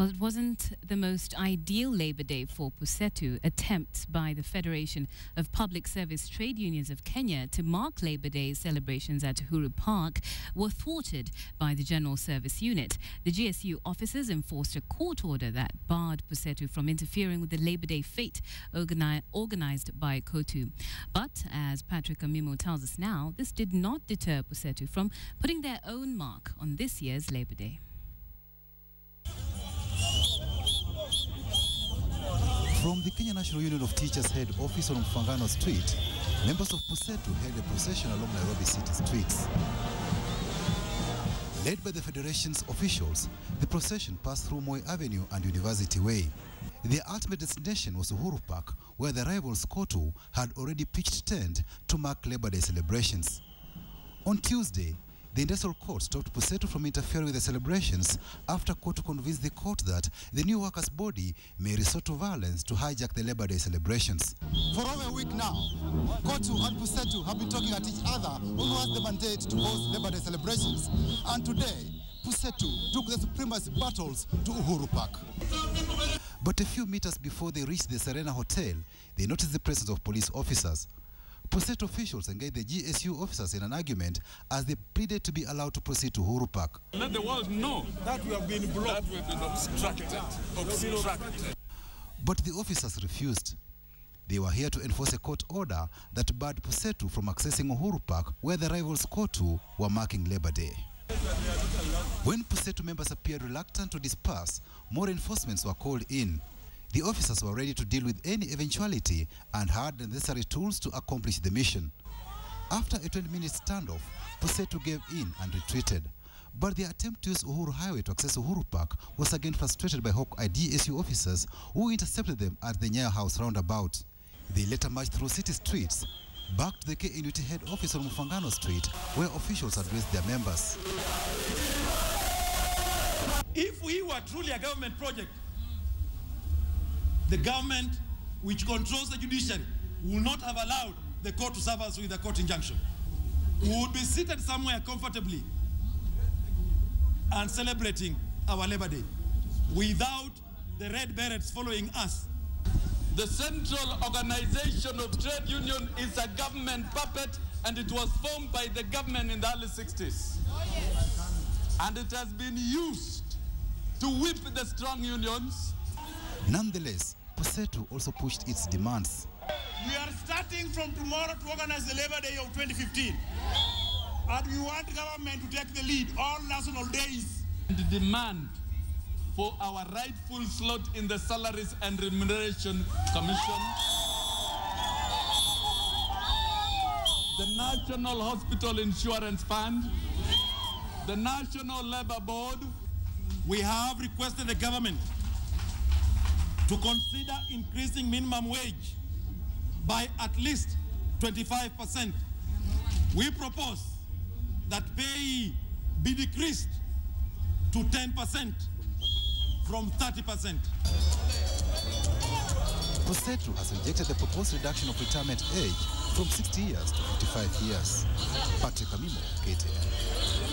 Well, it wasn't the most ideal Labour Day for Pusetu. Attempts by the Federation of Public Service Trade Unions of Kenya to mark Labour Day celebrations at Uhuru Park were thwarted by the General Service Unit. The GSU officers enforced a court order that barred Pusetu from interfering with the Labour Day fete organised by COTU. But, as Patrick Amimo tells us now, this did not deter Pusetu from putting their own mark on this year's Labour Day. From the Kenya National Union of Teachers head office on Mfangano Street, members of Pusetu held a procession along Nairobi city streets. Led by the Federation's officials, the procession passed through Moi Avenue and University Way. Their ultimate destination was Uhuru Park, where the rivals COTU had already pitched tent to mark Labour Day celebrations. On Tuesday, the industrial court stopped Pusetu from interfering with the celebrations after COTU convinced the court that the new workers' body may resort to violence to hijack the Labour Day celebrations. For over a week now, COTU and Pusetu have been talking at each other on who has the mandate to host Labour Day celebrations. And today, Pusetu took the supremacy battles to Uhuru Park. But a few meters before they reached the Serena Hotel, they noticed the presence of police officers. Pusetu officials engaged the GSU officers in an argument as they pleaded to be allowed to proceed to Uhuru Park. Let the world know that we have been blocked, that we have been obstructed. But the officers refused. They were here to enforce a court order that barred Pusetu from accessing Uhuru Park, where the rivals COTU were marking Labour Day. When Pusetu members appeared reluctant to disperse, more reinforcements were called in. The officers were ready to deal with any eventuality and had the necessary tools to accomplish the mission. After a 20-minute standoff, Pusetu gave in and retreated. But their attempt to use Uhuru Highway to access Uhuru Park was again frustrated by hawk-eyed GSU officers who intercepted them at the Nyayo House roundabout. They later marched through city streets, back to the KNUT head office on Mfangano Street, where officials addressed their members. If we were truly a government project, the government which controls the judiciary will not have allowed the court to serve us with a court injunction. We would be seated somewhere comfortably and celebrating our Labour Day without the red berets following us. The central organization of trade union is a government puppet, and it was formed by the government in the early 60s. And it has been used to whip the strong unions. Nonetheless, Pusetu also pushed its demands. We are starting from tomorrow to organize the Labour Day of 2015. And we want government to take the lead all national days. The demand for our rightful slot in the Salaries and Remuneration Commission, the National Hospital Insurance Fund, the National Labour Board. We have requested the government to consider increasing minimum wage by at least 25%. We propose that pay be decreased to 10% from 30%. Pusetu has rejected the proposed reduction of retirement age from 60 years to 55 years. Patrick Amimo, KTN.